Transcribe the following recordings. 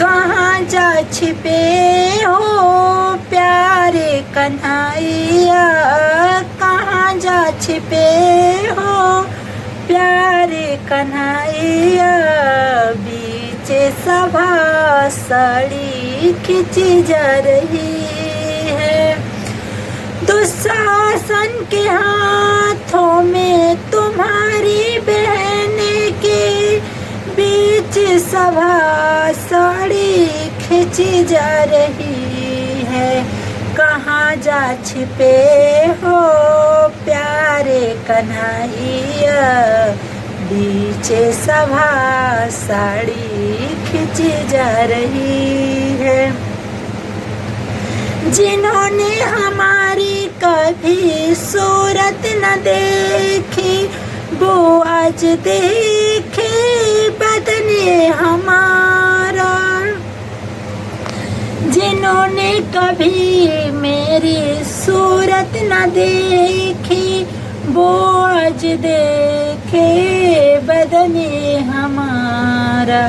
कहाँ जा छिपे हो प्यारे कन्हैया, कहाँ जा छिपे हो प्यारे कन्हैया। बीच सभा साड़ी खिंची जा रही है, दुशासन के हाथों में तुम्हारी बहन के बीच सभा साड़ी खिंची जा रही है। कहाँ जा छिपे हो प्यारे कन्हैया, बीच सभा साड़ी खिंची जा रही है। जिन्होंने हमारी कभी सूरत न देखी वो आज देखे बदने हमारा। जिन्होंने कभी मेरी सूरत न देखी वो आज देखे बदने हमारा।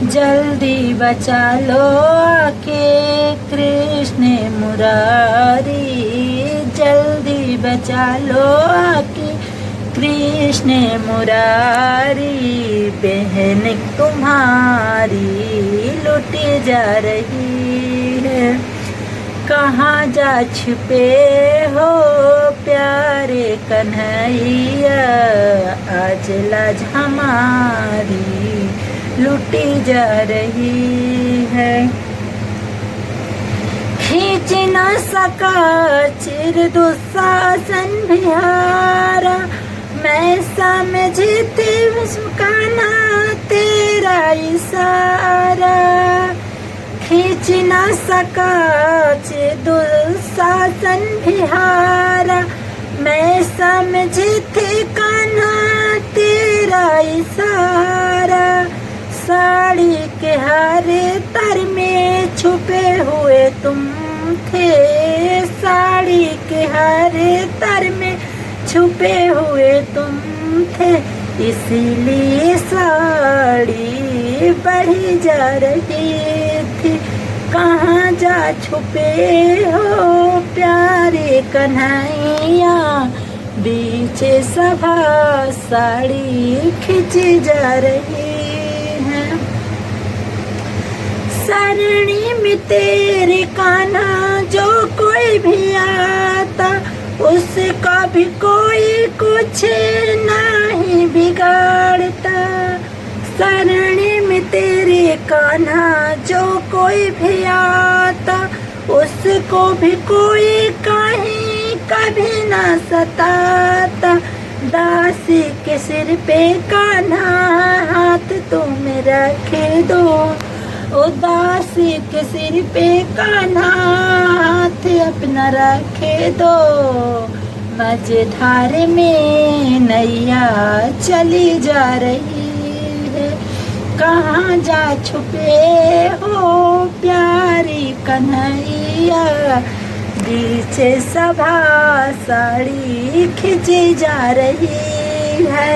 जल्दी बचा लो आके कृष्ण मुरारी, जल्दी बचा लो आके कृष्ण मुरारी। बहन तुम्हारी लुटी जा रही है, कहाँ जा छिपे हो प्यारे कन्हैया। आज लाज हमारी लुटी जा रही है। खींच न सका चिर दुशासन बिहारा, मैं समझती मुस्काना तेरा इशारा। खींच न सका चिर दुशासन बिहारा, मैं समझती कान्हा तेरा इशारा। साड़ी के हरे तर में छुपे हुए तुम थे, साड़ी के हरे तर में छुपे हुए तुम थे। इसीलिए साड़ी बढ़ी जा रही थी। कहाँ जा छुपे हो प्यारे कन्हैया, बीच सभा साड़ी खिंची जा रही। सरणी में तेरे कान्हा जो कोई भी आता, उसका भी कोई कुछ नहीं बिगाड़ता। सरणी में तेरे कान्हा जो कोई भी आता, उसको भी कोई कहीं कभी ना सताता। दासी के सिर पे कान्हा हाथ तुम रखे दो, उदासी के सिर पे कान्हा हाथ अपना रखे दो। मझधार में नैया चली जा रही है, कहाँ जा छुपे हो प्यारी कन्हैया। बीच सभा साड़ी खिंची जा रही है।